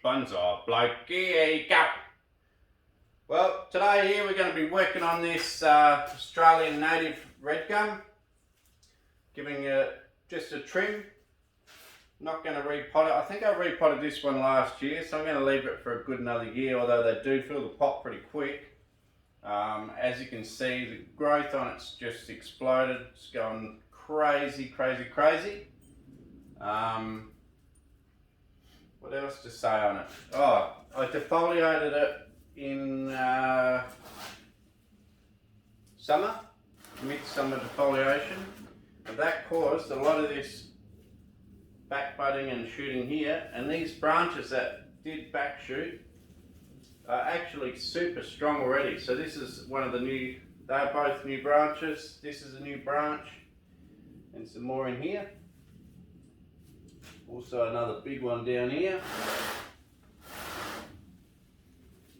Bonsai Bloke. Here you go. Well, today here we're going to be working on this Australian native red gum. Giving it just a trim. Not going to repot it. I think I repotted this one last year, so I'm going to leave it for a good another year, although they do fill the pot pretty quick. As you can see, the growth on it's just exploded. It's going crazy, crazy, crazy. What else to say on it? Oh, I defoliated it in summer, midsummer defoliation. And that caused a lot of this back budding and shooting here, and these branches that did back shoot are actually super strong already. So this is one of the new, they're both new branches. This is a new branch and some more in here. Also another big one down here.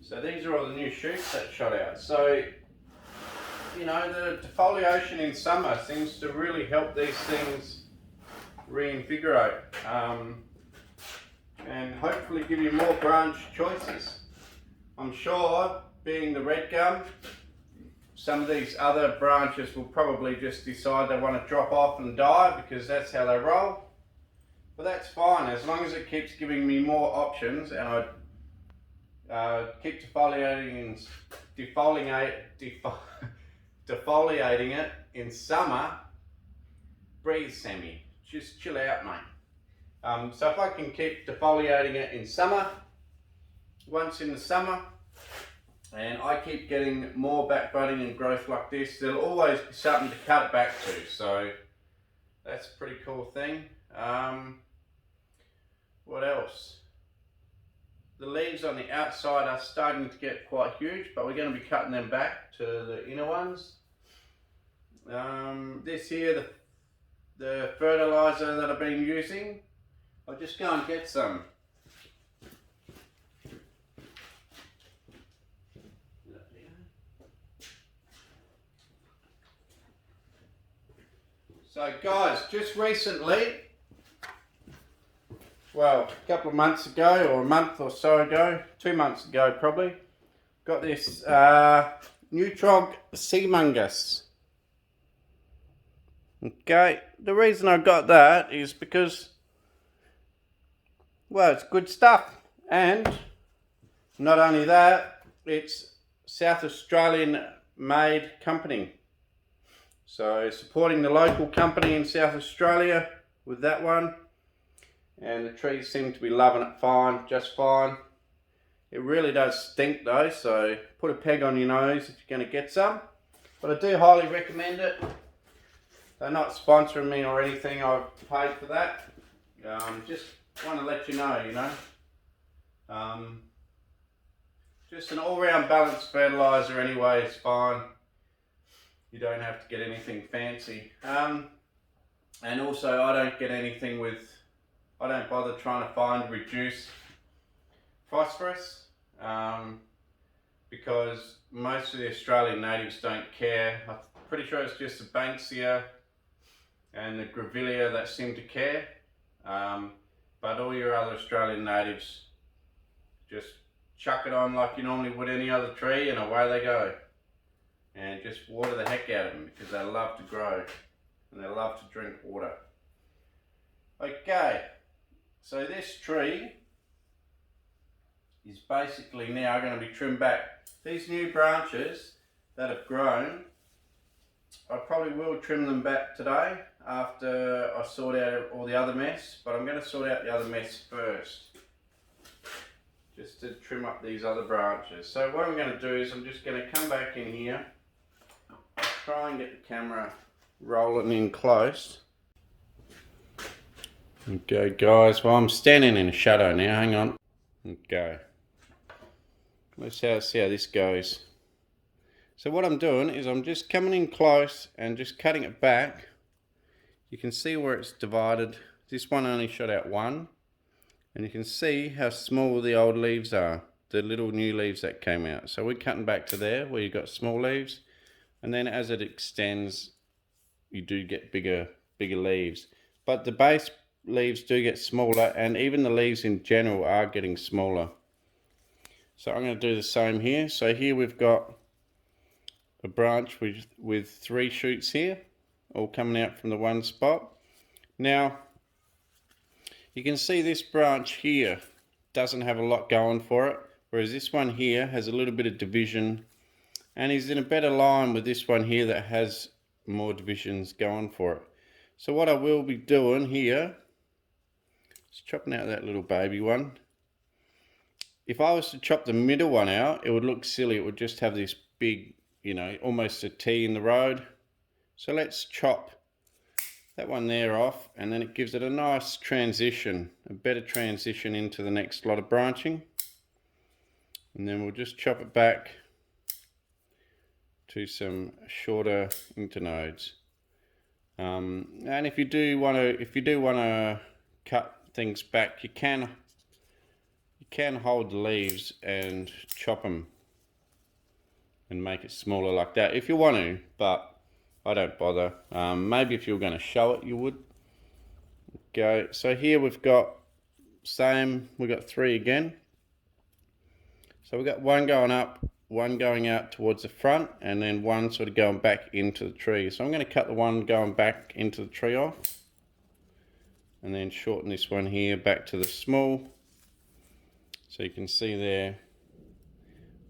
So these are all the new shoots that shot out. So, you know, the defoliation in summer seems to really help these things reinvigorate and hopefully give you more branch choices. I'm sure, being the red gum, some of these other branches will probably just decide they want to drop off and die because that's how they roll. But that's fine, as long as it keeps giving me more options and I keep defoliating it in summer. Breathe, Sammy. Just chill out, mate. So if I can keep defoliating it in summer, once in the summer, and I keep getting more back budding and growth like this, there'll always be something to cut it back to. So that's a pretty cool thing. What else? The leaves on the outside are starting to get quite huge, but we're going to be cutting them back to the inner ones. This here, the fertilizer that I've been using, I'll just go and get some. So guys, just recently, well, a couple of months ago, or a month or so ago, 2 months ago probably, got this Nutrog Sea Mungus. Okay, the reason I got that is because, well, it's good stuff, and not only that, it's South Australian made company. So supporting the local company in South Australia with that one, and the trees seem to be loving it fine, just fine. It really does stink though, so put a peg on your nose if you're going to get some. But I do highly recommend it. They're not sponsoring me or anything, I've paid for that. Just want to let you know, you know. Just an all-round balanced fertilizer anyway is fine. You don't have to get anything fancy. And also I don't get anything with, I don't bother trying to find reduced phosphorus because most of the Australian natives don't care. I'm pretty sure it's just the Banksia and the Grevillea that seem to care. But all your other Australian natives just chuck it on like you normally would any other tree and away they go. And just water the heck out of them because they love to grow and they love to drink water. Okay, so this tree is basically now going to be trimmed back. These new branches that have grown, I probably will trim them back today after I sort out all the other mess, but I'm going to sort out the other mess first, just to trim up these other branches. So what I'm going to do is I'm just going to come back in here, try and get the camera rolling in close. Okay guys, well I'm standing in a shadow now, hang on. Okay, let's see how this goes. So what I'm doing is I'm just coming in close and just cutting it back. You can see where it's divided. This one only shot out one, and you can see how small the old leaves are, the little new leaves that came out. So we're cutting back to there where you've got small leaves, and then as it extends you do get bigger leaves. But the base leaves do get smaller, and even the leaves in general are getting smaller. So I'm going to do the same here. So here we've got a branch with 3 shoots here, all coming out from the one spot. Now, you can see this branch here doesn't have a lot going for it, whereas this one here has a little bit of division and is in a better line with this one here that has more divisions going for it. So what I will be doing here is chopping out that little baby one. If I was to chop the middle one out, it would look silly. It would just have this big, you know, almost a T in the road. So let's chop that one there off, and then it gives it a nice transition, a better transition into the next lot of branching. And then we'll just chop it back to some shorter internodes. And if you do want to cut things back, you can hold the leaves and chop them and make it smaller like that if you want to, but I don't bother. Maybe if you were going to show it, you would. Okay, so here we've got we've got 3 again. So we've got one going up, one going out towards the front, and then one sort of going back into the tree. So I'm going to cut the one going back into the tree off, and then shorten this one here back to the small. So you can see there,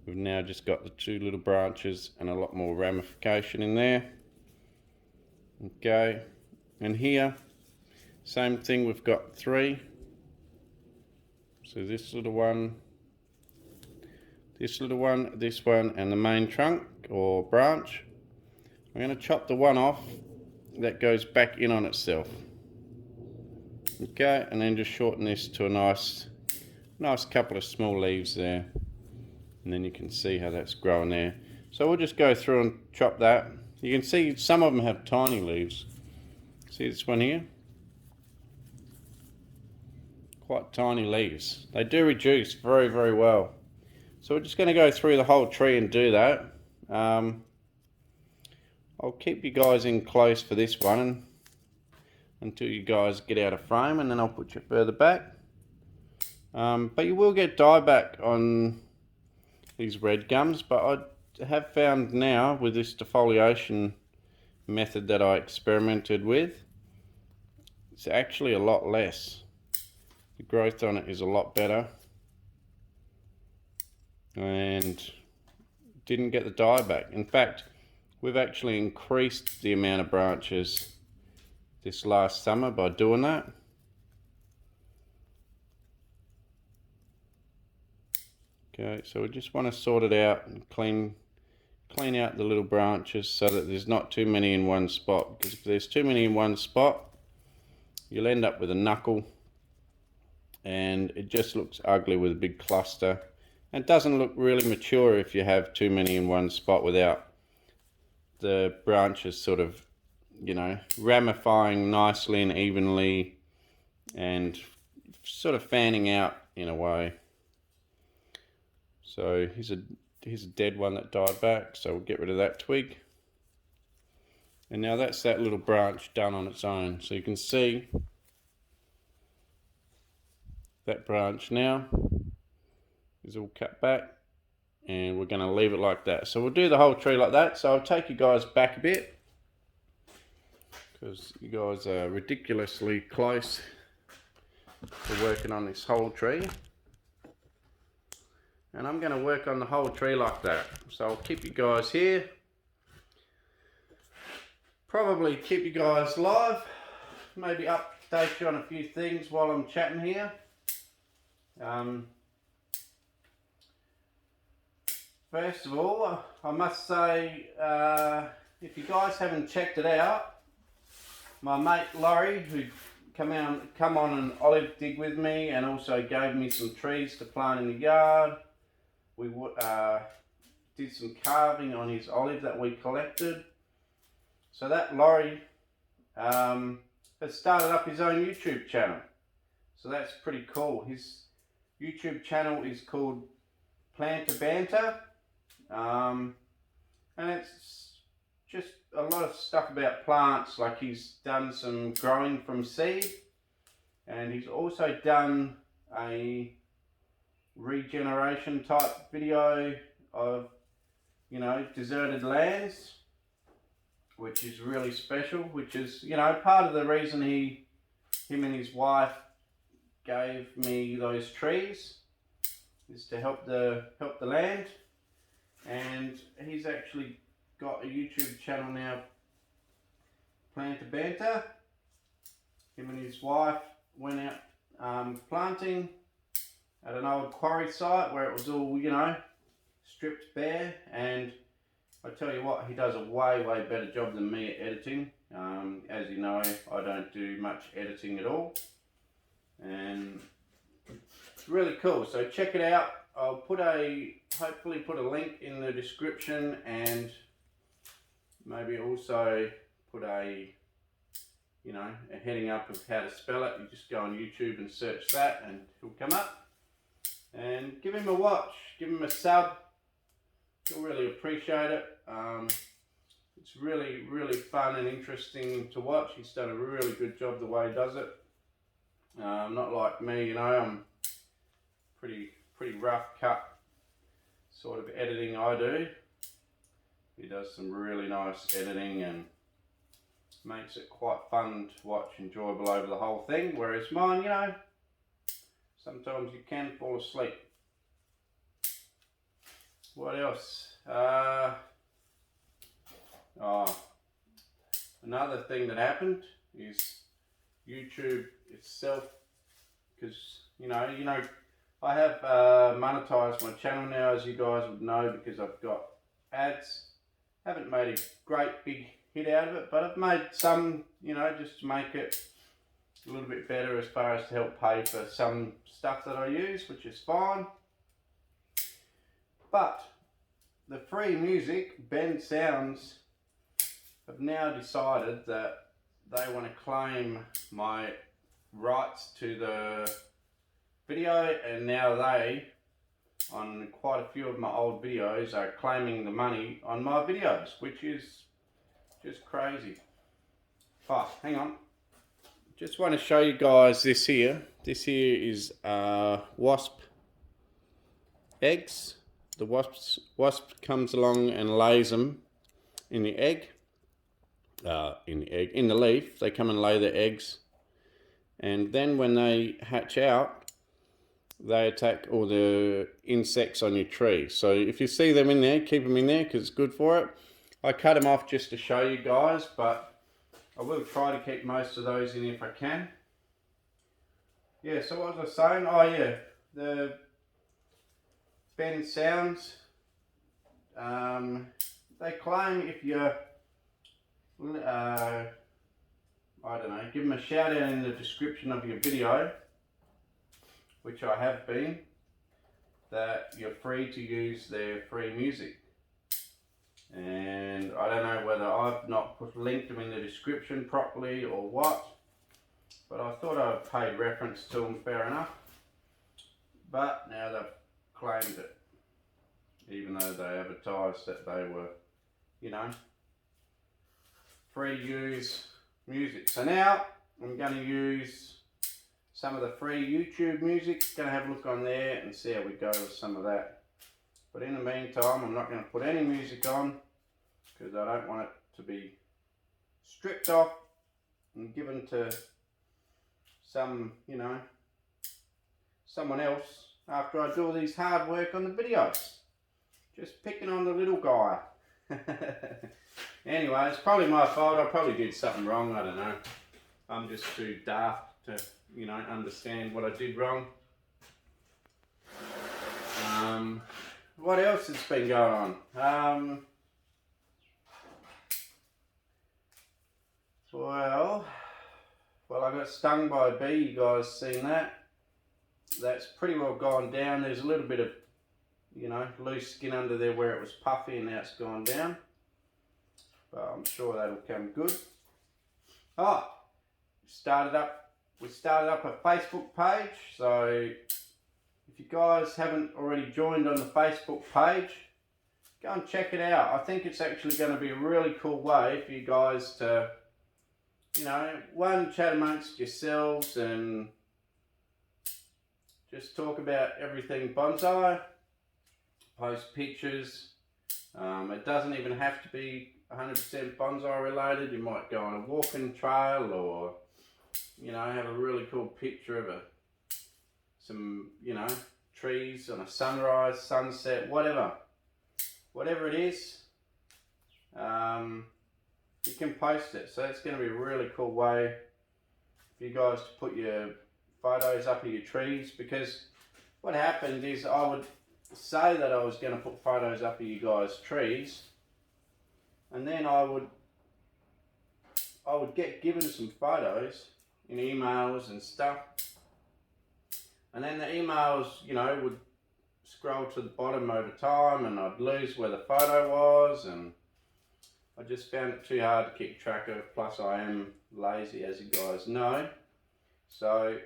we've now just got the 2 little branches and a lot more ramification in there. Okay, and here, same thing, we've got 3. So this little one, this little one, this one, and the main trunk or branch. I'm going to chop the one off that goes back in on itself. Okay, and then just shorten this to a nice couple of small leaves there. And then you can see how that's growing there. So we'll just go through and chop that. You can see some of them have tiny leaves. See this one here? Quite tiny leaves. They do reduce very, very well. So we're just going to go through the whole tree and do that. I'll keep you guys in close for this one until you guys get out of frame, and then I'll put you further back. But you will get dieback on these red gums, but I have found now with this defoliation method that I experimented with, it's actually a lot less. The growth on it is a lot better, and didn't get the dieback. In fact, we've actually increased the amount of branches this last summer by doing that. Okay, so we just want to sort it out and clean out the little branches so that there's not too many in one spot, because if there's too many in one spot, you'll end up with a knuckle and it just looks ugly with a big cluster, and doesn't look really mature if you have too many in one spot without the branches sort of, you know, ramifying nicely and evenly and sort of fanning out in a way. So here's a dead one that died back, so we'll get rid of that twig. And now that's that little branch done on its own. So you can see that branch now is all cut back, and we're going to leave it like that. So we'll do the whole tree like that. So I'll take you guys back a bit, because you guys are ridiculously close to working on this whole tree. And I'm going to work on the whole tree like that. So I'll keep you guys here. Probably keep you guys live. Maybe update you on a few things while I'm chatting here. First of all, I must say, if you guys haven't checked it out, my mate Laurie, who come on an olive dig with me and also gave me some trees to plant in the yard. We did some carving on his olive that we collected. So that Laurie has started up his own YouTube channel. So that's pretty cool. His YouTube channel is called Planter Banter. And it's just a lot of stuff about plants. Like he's done some growing from seed. And he's also done a regeneration type video of, you know, deserted lands, which is really special, which is, you know, part of the reason him and his wife gave me those trees is to help the land. And he's actually got a YouTube channel now, Planter Banter. Him and his wife went out planting at an old quarry site where it was all, you know, stripped bare. And I tell you what, he does a way better job than me at editing. As you know, I don't do much editing at all, and it's really cool. So check it out. I'll hopefully put a link in the description, and maybe also put a heading up of how to spell it. You just go on YouTube and search that and he'll come up. And give him a watch, give him a sub. He'll really appreciate it. It's really fun and interesting to watch. He's done a really good job the way he does it. Not like me, you know, I'm pretty rough cut sort of editing I do. He does some really nice editing and makes it quite fun to watch, enjoyable over the whole thing. Whereas mine, you know, sometimes you can fall asleep. What else? Another thing that happened is YouTube itself, because you know, I have monetized my channel now, as you guys would know, because I've got ads. Haven't made a great big hit out of it, but I've made some, you know, just to make it a little bit better as far as to help pay for some stuff that I use, which is fine. But the free music, Ben Sounds, have now decided that they want to claim my rights to the video, and now they, on quite a few of my old videos, are claiming the money on my videos, which is just crazy. Oh, hang on. Just want to show you guys this here. This here is Wasp Eggs. The wasp comes along and lays them in the egg. In the leaf. They come and lay their eggs. And then when they hatch out, they attack all the insects on your tree. So if you see them in there, keep them in there because it's good for it. I cut them off just to show you guys, but I will try to keep most of those in if I can. Yeah, so what was I saying? Oh yeah, the Ben Sounds, they claim if you're, I don't know, give them a shout out in the description of your video, which I have been, that you're free to use their free music. And I don't know whether I've not linked them in the description properly or what, but I thought I paid reference to them fair enough. But now they've claimed it, even though they advertised that they were, you know, free use music. So now I'm going to use some of the free YouTube music. Going to have a look on there and see how we go with some of that. But in the meantime, I'm not going to put any music on because I don't want it to be stripped off and given to some, you know, someone else after I do all these hard work on the videos. Just picking on the little guy. Anyway, it's probably my fault. I probably did something wrong. I don't know. I'm just too daft to, you know, understand what I did wrong. What else has been going on? Well, I got stung by a bee. You guys seen that? That's pretty well gone down. There's a little bit of, you know, loose skin under there where it was puffy, and now it's gone down. But I'm sure that'll come good. Oh, we started up a Facebook page. So if you guys haven't already joined on the Facebook page, go and check it out. I think it's actually going to be a really cool way for you guys to you know, one, chat amongst yourselves and just talk about everything bonsai, post pictures. It doesn't even have to be 100% bonsai related. You might go on a walking trail, or, you know, have a really cool picture of some, you know, trees on a sunrise, sunset, whatever it is. You can post it, so it's going to be a really cool way for you guys to put your photos up of your trees, because what happened is I would say that I was going to put photos up of you guys' trees, and then I would get given some photos in emails and stuff, and then the emails, you know, would scroll to the bottom over time, and I'd lose where the photo was, and I just found it too hard to keep track of. Plus I am lazy, as you guys know, so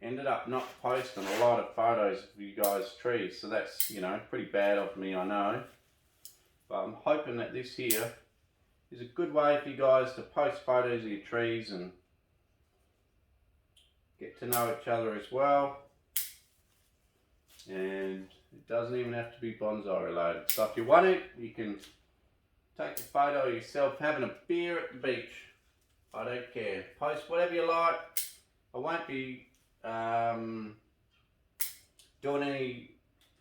ended up not posting a lot of photos of you guys' trees, so that's, you know, pretty bad of me, I know, but I'm hoping that this here is a good way for you guys to post photos of your trees and get to know each other as well. And it doesn't even have to be bonsai related. So if you want it, you can take a photo of yourself having a beer at the beach. I don't care. Post whatever you like. I won't be doing any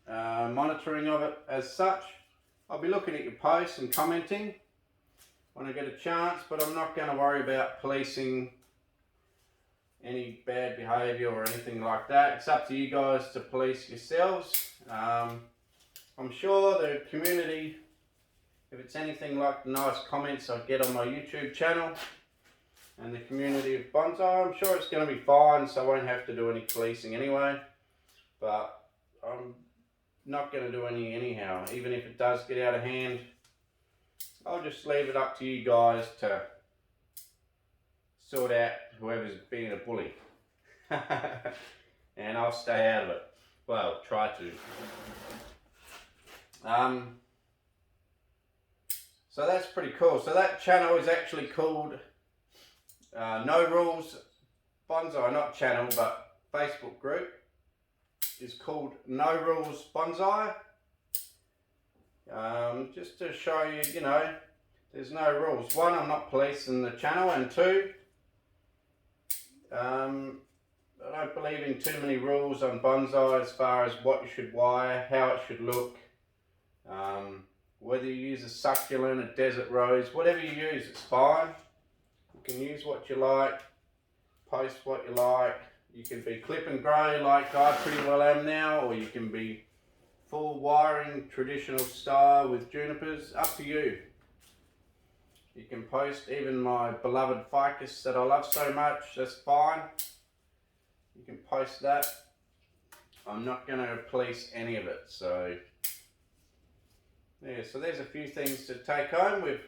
monitoring of it as such. I'll be looking at your posts and commenting when I get a chance, but I'm not going to worry about policing any bad behaviour or anything like that. It's up to you guys to police yourselves. I'm sure the community, if it's anything like the nice comments I get on my YouTube channel and the community of bonsai, I'm sure it's going to be fine, so I won't have to do any policing anyway. But I'm not going to do any anyhow. Even if it does get out of hand, I'll just leave it up to you guys to sort out whoever's being a bully. And I'll stay out of it. Well, try to. So that's pretty cool. So that channel is actually called No Rules Bonsai, not channel, but Facebook group is called No Rules Bonsai. Just to show you, you know, there's no rules. One, I'm not policing the channel, and two, I don't believe in too many rules on bonsai as far as what you should wire, how it should look, whether you use a succulent, a desert rose, whatever you use, it's fine. You can use what you like, post what you like. You can be clip and grow like I pretty well am now, or you can be full wiring, traditional style with junipers, up to you. You can post even my beloved ficus that I love so much, that's fine. You can post that. I'm not going to police any of it. So yeah, so there's a few things to take home. We've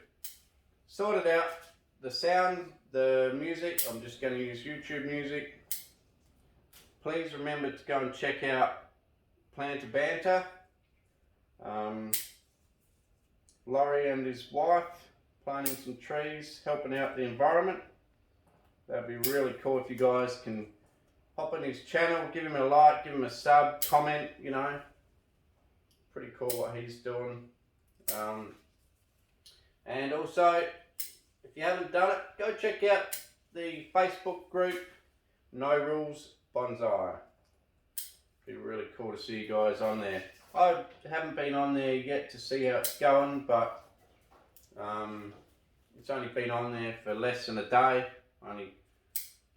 sorted out the sound, the music. I'm just going to use YouTube music. Please remember to go and check out Planter Banter. Laurie and his wife planting some trees, helping out the environment. That'd be really cool if you guys can hop on his channel, give him a like, give him a sub, comment, you know. Pretty cool what he's doing. And also, if you haven't done it, go check out the Facebook group, No Rules Bonsai. Be really cool to see you guys on there. I haven't been on there yet to see how it's going, but it's only been on there for less than a day, only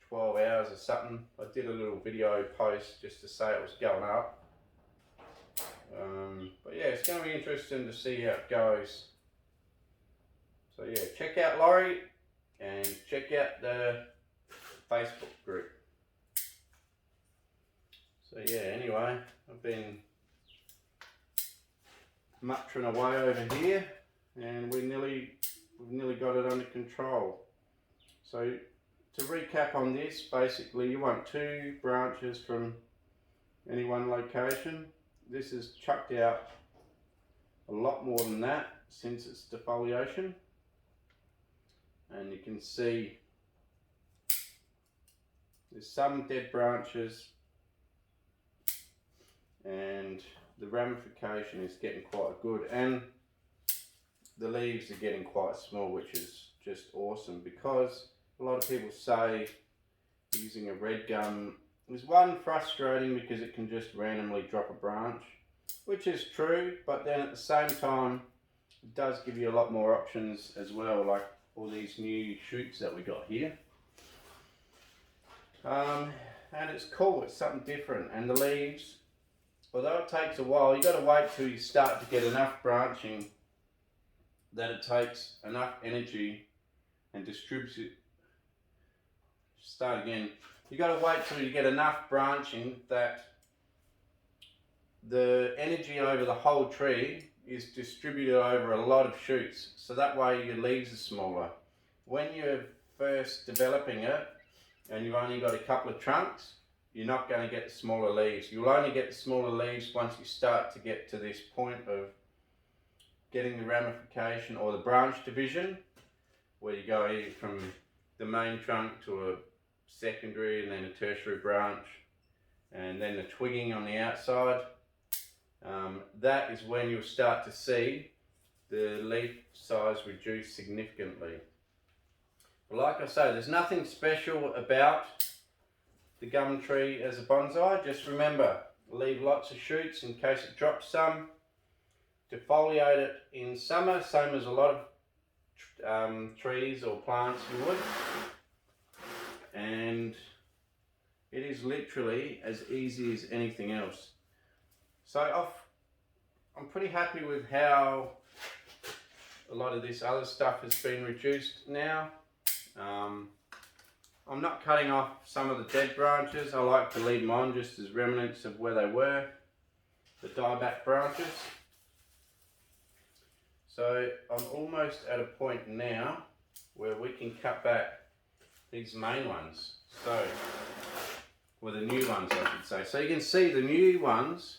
12 hours or something. I did a little video post just to say it was going up. But yeah, it's going to be interesting to see how it goes. So yeah, check out Laurie and check out the Facebook group. So yeah, anyway, I've been muttering away over here, and we've nearly got it under control. So to recap on this, basically you want 2 branches from any one location. This is chucked out a lot more than that since its defoliation. and you can see there's some dead branches, and the ramification is getting quite good, and the leaves are getting quite small, which is just awesome, because a lot of people say using a red gum is one, frustrating because it can just randomly drop a branch, which is true, but then at the same time it does give you a lot more options as well, like all these new shoots that we got here. And it's cool, it's something different, and the leaves, although it takes a while, you got to wait till you start to get enough branching that it takes enough energy and distributes it. Start again. You got to wait till you get enough branching that the energy over the whole tree is distributed over a lot of shoots, so that way your leaves are smaller. When you're first developing it and you've only got a couple of trunks, you're not going to get the smaller leaves. You'll only get the smaller leaves once you start to get to this point of getting the ramification or the branch division, where you go either from the main trunk to a secondary and then a tertiary branch, and then the twigging on the outside. That is when you'll start to see the leaf size reduce significantly. But like I say, there's nothing special about the gum tree as a bonsai. Just remember, leave lots of shoots in case it drops some. Defoliate it in summer, same as a lot of trees or plants you would. And it is literally as easy as anything else. So I'm pretty happy with how a lot of this other stuff has been reduced now. I'm not cutting off some of the dead branches. I like to leave them on just as remnants of where they were, the dieback branches. So I'm almost at a point now where we can cut back these main ones. So, well, the new ones I should say. So you can see the new ones,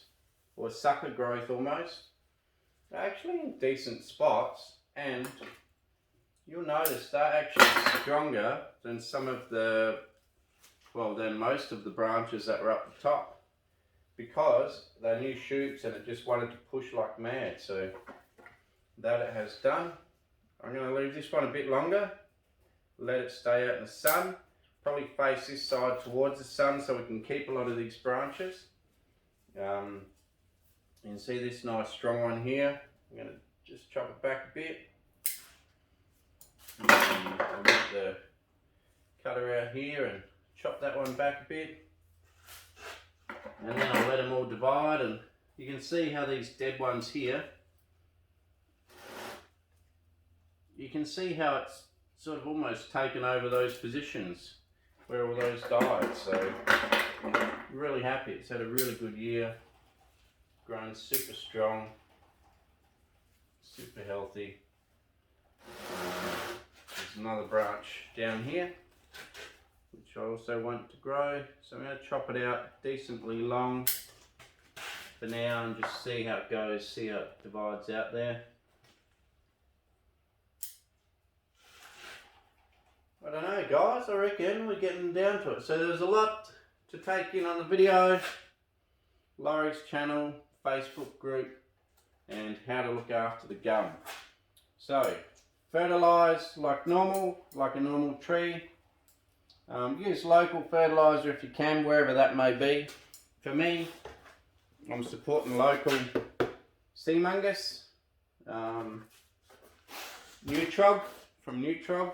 or sucker growth almost, they're actually in decent spots, and you'll notice they're actually stronger than some of the, well, than most of the branches that were up the top, because they're new shoots and it just wanted to push like mad. So that it has done. I'm going to leave this one a bit longer, let it stay out in the sun, probably face this side towards the sun so we can keep a lot of these branches. You can see this nice strong one here. I'm going to just chop it back a bit. I'll get the cutter out here and chop that one back a bit. And then I'll let them all divide, and you can see how these dead ones here, you can see how it's sort of almost taken over those positions where all those died. So I'm really happy. It's had a really good year, grown super strong, super healthy. There's another branch down here which I also want to grow, so I'm going to chop it out decently long for now and just see how it goes, see how it divides out there. I don't know guys, I reckon we're getting down to it. So there's a lot to take in on the video. Laurie's channel, Facebook group, and how to look after the gum. So, fertilise like normal, like a normal tree. Use local fertilizer if you can, wherever that may be. For me, I'm supporting local sea mungus, Nutrog, from Nutrog.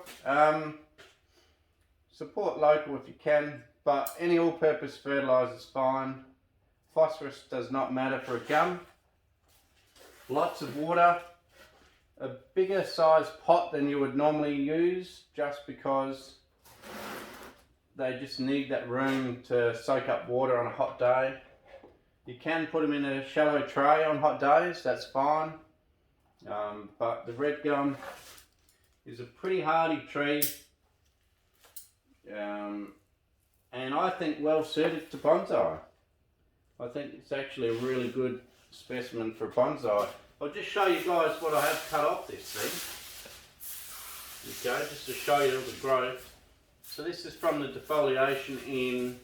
Support local if you can, but any all-purpose fertilizer is fine. Phosphorus does not matter for a gum. Lots of water. A bigger size pot than you would normally use, just because they just need that room to soak up water on a hot day. You can put them in a shallow tray on hot days, that's fine. But the red gum is a pretty hardy tree, and I think well suited to bonsai. I think it's actually a really good specimen for bonsai. I'll just show you guys what I have cut off this thing. go, just to show you all the growth. So this is from the defoliation in,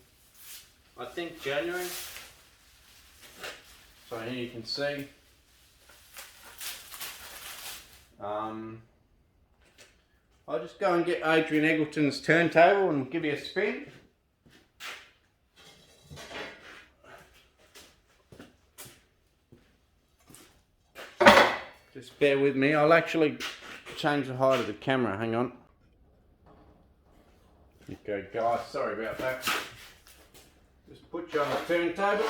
I think, January. So here you can see. I'll just go and get Adrian Eggleton's turntable and give you a spin. Just bear with me, I'll actually change the height of the camera, hang on. Okay guys, sorry about that. Just put you on the turntable.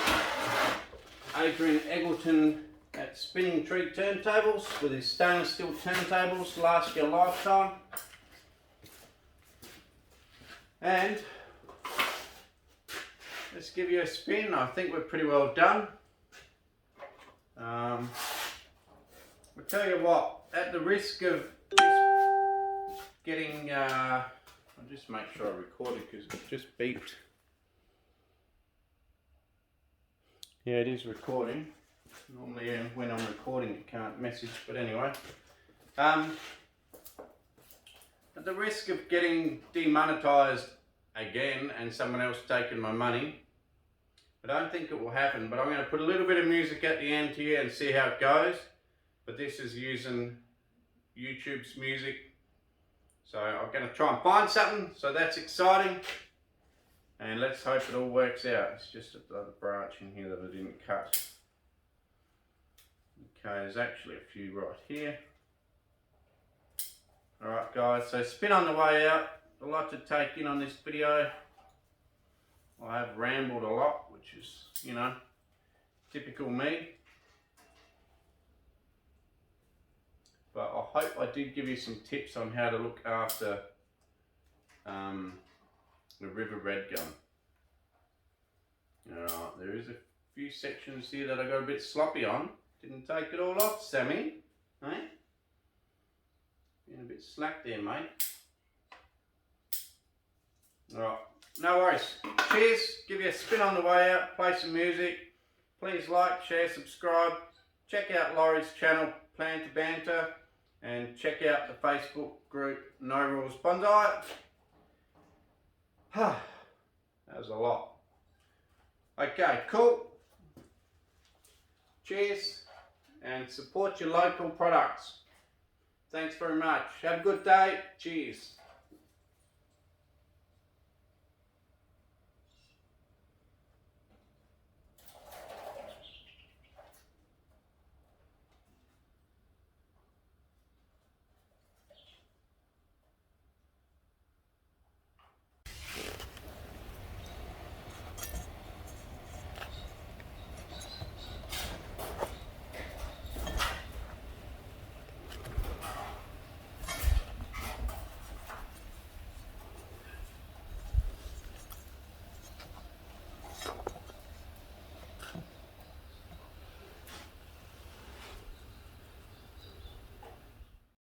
Adrian Eggleton at Spinning Tree Turntables with his stainless steel turntables, last your lifetime. And let's give you a spin. I think we're pretty well done. I'll tell you what, at the risk of getting, I'll just make sure I record it because it just beeped. Yeah, it is recording. Normally when I'm recording you can't message, but anyway. At the risk of getting demonetized again and someone else taking my money, I don't think it will happen, but I'm going to put a little bit of music at the end here and see how it goes. But this is using YouTube's music, so I'm going to try and find something, so that's exciting. And let's hope it all works out. It's just another branch in here that I didn't cut. Okay, there's actually a few right here. Alright guys, so spin on the way out. A lot to take in on this video. I have rambled a lot, which is, you know, typical me. But I hope I did give you some tips on how to look after the river red gum. Alright, there is a few sections here that I got a bit sloppy on. Didn't take it all off, Sammy. Eh? Being a bit slack there, mate. Alright, no worries. Cheers. Give you a spin on the way out. Play some music. Please like, share, subscribe. Check out Laurie's channel, Planter Banter. And check out the Facebook group, No Rules Bonsai. That was a lot. Okay, cool. Cheers. And support your local products. Thanks very much. Have a good day. Cheers.